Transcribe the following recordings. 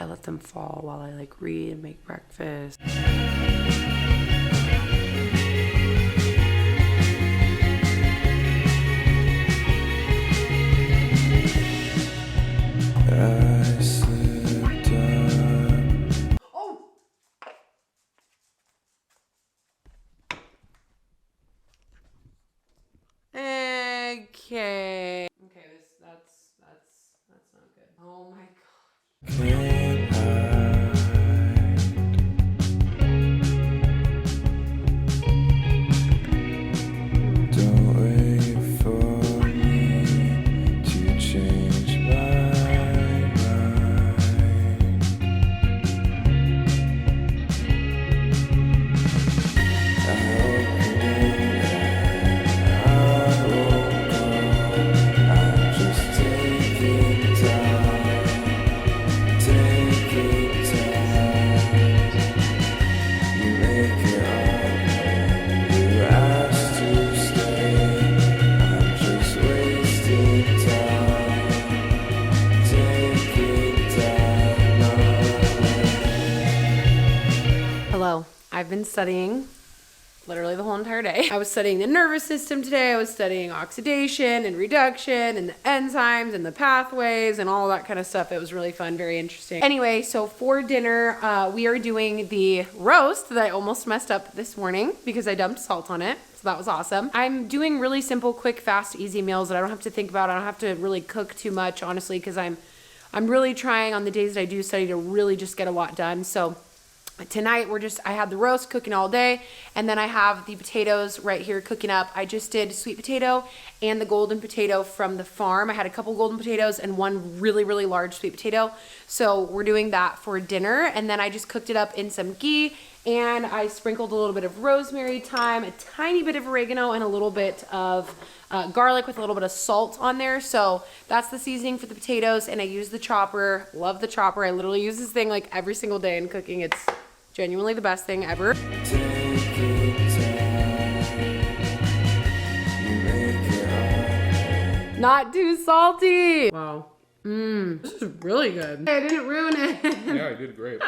let them fall while I like read and make breakfast. Okay. Okay, that's not good. Oh my god. Don't wait for me to change my mind. I hope you know that I won't go. I'm just taking time, taking time. You make it hard when you ask to stay. I'm just wasting time, taking time away. Hello. I've been studying literally the whole entire day. I was studying the nervous system today. I was studying oxidation and reduction and the enzymes and the pathways and all that kind of stuff. It was really fun, very interesting. Anyway, so for dinner, we are doing the roast that I almost messed up this morning because I dumped salt on it. So that was awesome. I'm doing really simple, quick, fast, easy meals that I don't have to think about. I don't have to really cook too much, honestly, because I'm really trying on the days that I do study to really just get a lot done. So tonight I had the roast cooking all day, and then I have the potatoes right here cooking up. I just did sweet potato and the golden potato from the farm. I had a couple golden potatoes and one really, really large sweet potato. So we're doing that for dinner, and then I just cooked it up in some ghee, and I sprinkled a little bit of rosemary, thyme, a tiny bit of oregano, and a little bit of garlic with a little bit of salt on there. So that's the seasoning for the potatoes, and I use the chopper. Love the chopper. I literally use this thing like every single day in cooking. It's genuinely the best thing ever. Not too salty. Wow. This is really good. I didn't ruin it. Yeah, I did great.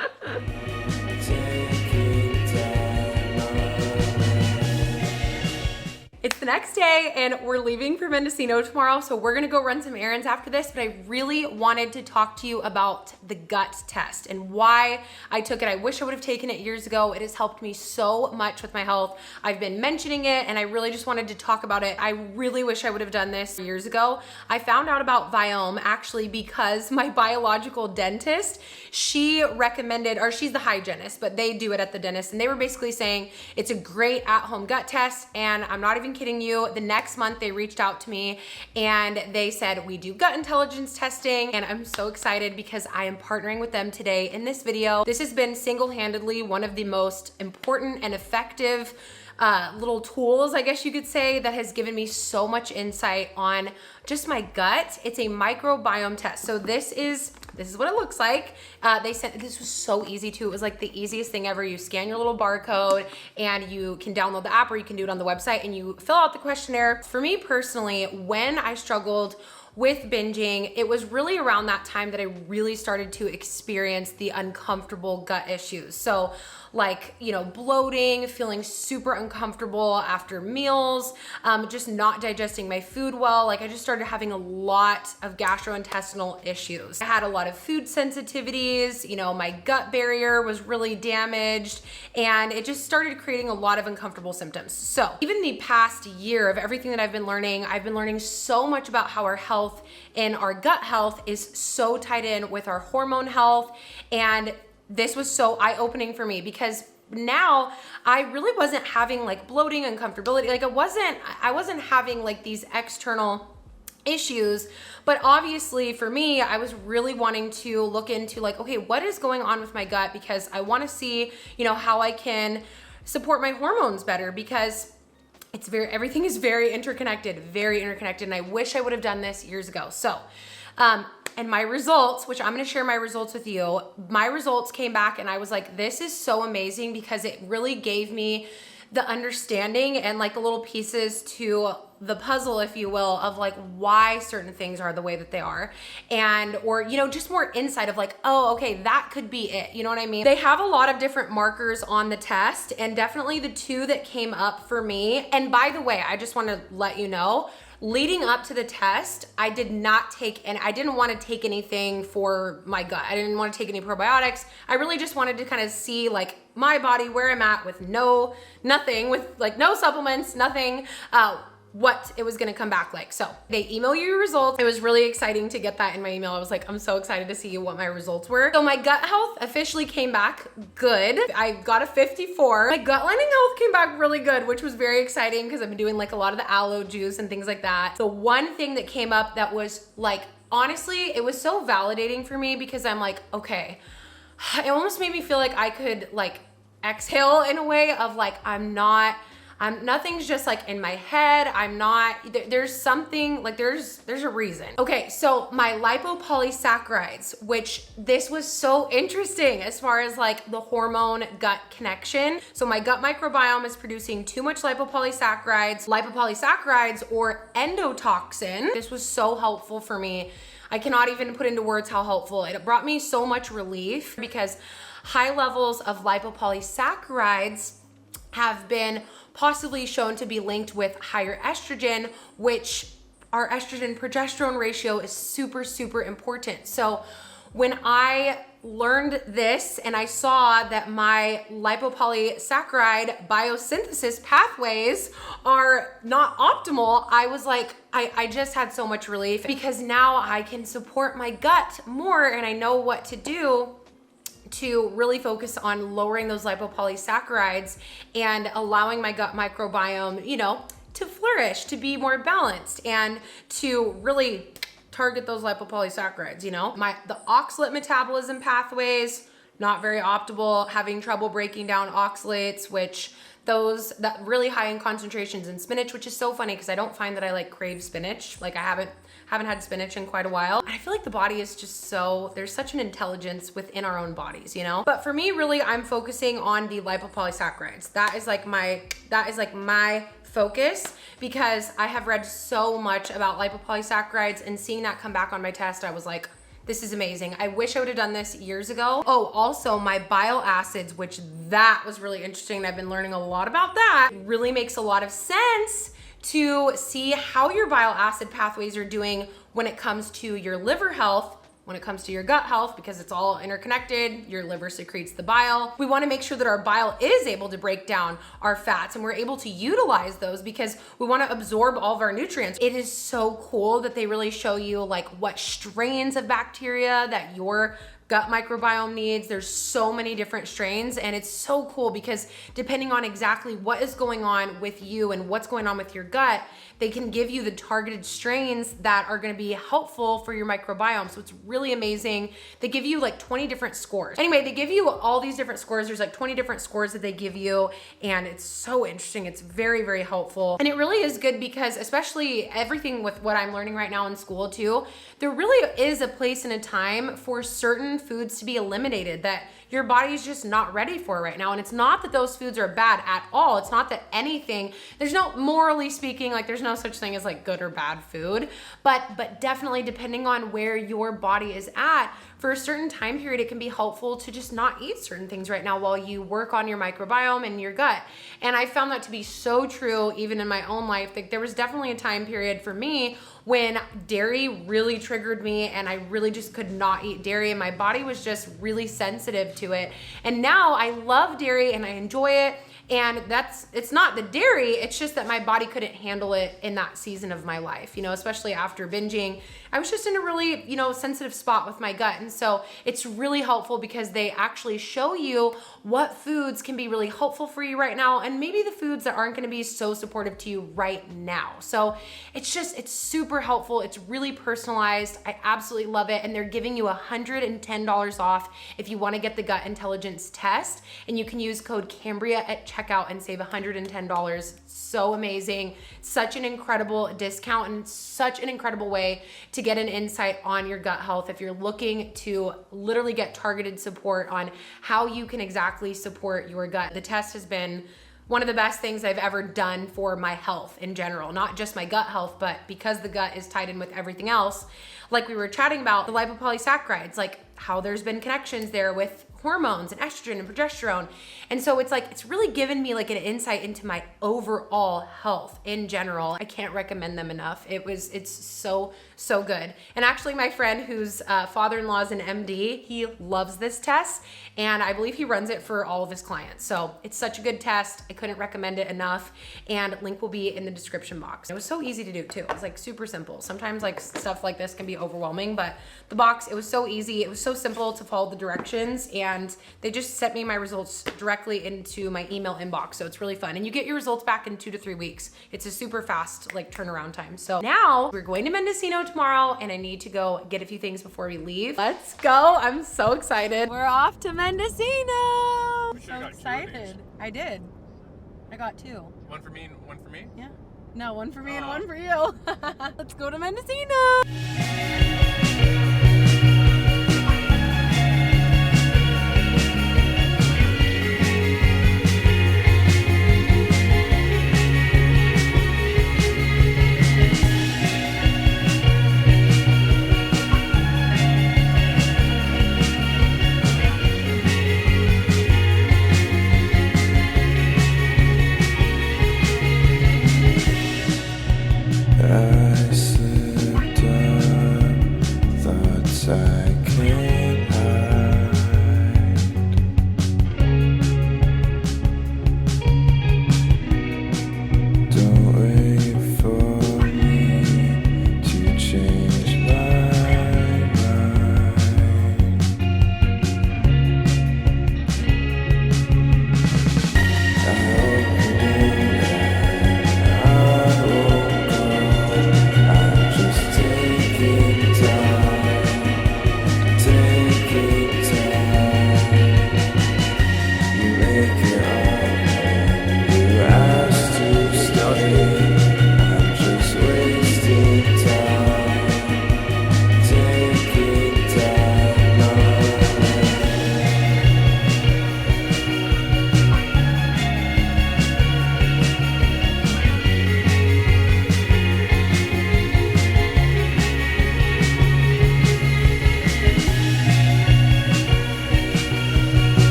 It's the next day and we're leaving for Mendocino tomorrow, so we're gonna go run some errands after this, but I really wanted to talk to you about the gut test and why I took it. I wish I would have taken it years ago. It has helped me so much with my health. I've been mentioning it and I really just wanted to talk about it. I really wish I would have done this years ago. I found out about Viome actually because my biological dentist, she recommended, or she's the hygienist, but they do it at the dentist, and they were basically saying it's a great at-home gut test, and I'm not even kidding you. The next month they reached out to me and they said, we do gut intelligence testing, and I'm so excited because I am partnering with them today in this video. This has been single-handedly one of the most important and effective little tools, I guess you could say, that has given me so much insight on just my gut. It's a microbiome test. So this is what it looks like. They sent, this was so easy too. It was like the easiest thing ever. You scan your little barcode and you can download the app, or you can do it on the website, and you fill out the questionnaire. For me personally, when I struggled with binging, it was really around that time that I really started to experience the uncomfortable gut issues. So like, you know, bloating, feeling super uncomfortable after meals, just not digesting my food well. Like I just started having a lot of gastrointestinal issues. I had a lot of food sensitivities, you know, my gut barrier was really damaged, and it just started creating a lot of uncomfortable symptoms. So even the past year of everything that I've been learning so much about how our health and our gut health is so tied in with our hormone health. And this was so eye-opening for me because now I really wasn't having like bloating, uncomfortability. Like I wasn't having like these external issues, but obviously for me, I was really wanting to look into like, okay, what is going on with my gut? Because I want to see, you know, how I can support my hormones better, because everything is very interconnected, and I wish I would have done this years ago. So, and my results, which I'm going to share my results with you, my results came back and I was like, this is so amazing, because it really gave me the understanding and like the little pieces to the puzzle, if you will, of like why certain things are the way that they are, and or you know, just more insight of like, oh, okay, that could be it, you know what I mean? They have a lot of different markers on the test, and definitely the two that came up for me, and by the way, I just want to let you know, leading up to the test, I did not take, and I didn't want to take anything for my gut. I didn't want to take any probiotics. I really just wanted to kind of see like my body, where I'm at with nothing, with like no supplements, nothing, what it was gonna come back like. So they email you your results. It was really exciting to get that in my email. I was like, I'm so excited to see what my results were. So my gut health officially came back good. I got a 54. My gut lining health came back really good, which was very exciting because I've been doing like a lot of the aloe juice and things like that. The one thing that came up that was like, honestly, it was so validating for me because I'm like, okay, it almost made me feel like I could like exhale in a way of like, nothing's just like in my head. There's something like there's a reason. Okay, so my lipopolysaccharides, which this was so interesting as far as like the hormone gut connection. So my gut microbiome is producing too much lipopolysaccharides or endotoxin. This was so helpful for me. I cannot even put into words how helpful. It brought me so much relief because high levels of lipopolysaccharides have been possibly shown to be linked with higher estrogen, which our estrogen progesterone ratio is super, super important. So when I learned this and I saw that my lipopolysaccharide biosynthesis pathways are not optimal, I was like, I just had so much relief because now I can support my gut more and I know what to do to really focus on lowering those lipopolysaccharides and allowing my gut microbiome, you know, to flourish, to be more balanced and to really target those lipopolysaccharides, you know? The oxalate metabolism pathways, not very optimal, having trouble breaking down oxalates, which that really high in concentrations in spinach, which is so funny because I don't find that I like crave spinach. Like I haven't had spinach in quite a while. I feel like the body is just there's such an intelligence within our own bodies, you know? But for me, really, I'm focusing on the lipopolysaccharides. That is like my focus because I have read so much about lipopolysaccharides and seeing that come back on my test, I was like, this is amazing. I wish I would have done this years ago. Oh, also my bile acids, which that was really interesting. I've been learning a lot about that. It really makes a lot of sense to see how your bile acid pathways are doing when it comes to your liver health, when it comes to your gut health, because it's all interconnected. Your liver secretes the bile. We want to make sure that our bile is able to break down our fats and we're able to utilize those because we want to absorb all of our nutrients. It is so cool that they really show you like what strains of bacteria that your gut microbiome needs. There's so many different strains and it's so cool because depending on exactly what is going on with you and what's going on with your gut, they can give you the targeted strains that are going to be helpful for your microbiome. So it's really amazing. They give you like 20 different scores. Anyway, they give you all these different scores. There's like 20 different scores that they give you and it's so interesting. It's very, very helpful. And it really is good because especially everything with what I'm learning right now in school too, there really is a place and a time for certain foods to be eliminated that your body is just not ready for right now. And it's not that those foods are bad at all. It's not that there's no, morally speaking, like there's no such thing as like good or bad food, but definitely depending on where your body is at, for a certain time period, it can be helpful to just not eat certain things right now while you work on your microbiome and your gut. And I found that to be so true even in my own life. Like there was definitely a time period for me when dairy really triggered me and I really just could not eat dairy and my body was just really sensitive to it. And now I love dairy and I enjoy it. And it's not the dairy, it's just that my body couldn't handle it in that season of my life, you know, especially after binging. I was just in a really, you know, sensitive spot with my gut. And so it's really helpful because they actually show you what foods can be really helpful for you right now and maybe the foods that aren't going to be so supportive to you right now. So it's super helpful. It's really personalized. I absolutely love it. And they're giving you $110 off if you want to get the gut intelligence test, and you can use code Cambria at checkout and save $110. So amazing. Such an incredible discount and such an incredible way to get an insight on your gut health if you're looking to literally get targeted support on how you can exactly support your gut. The test has been one of the best things I've ever done for my health in general, not just my gut health, but because the gut is tied in with everything else. Like we were chatting about the lipopolysaccharides, like how there's been connections there with hormones and estrogen and progesterone. And so it's like, it's really given me like an insight into my overall health in general. I can't recommend them enough. It's so good. And actually my friend whose father-in-law is an MD, he loves this test. And I believe he runs it for all of his clients. So it's such a good test. I couldn't recommend it enough. And link will be in the description box. It was so easy to do too. It was like super simple. Sometimes like stuff like this can be overwhelming, but the box, it was so easy. It was so simple to follow the directions, and they just sent me my results directly into my email inbox. So it's really fun. And you get your results back in 2 to 3 weeks. It's a super fast like turnaround time. So now we're going to Mendocino tomorrow, and I need to go get a few things before we leave. Let's go. I'm so excited. We're off to Mendocino. I'm so excited. I did. I got 2. One for me and one for me? Yeah. No, one for me and one for you. Let's go to Mendocino.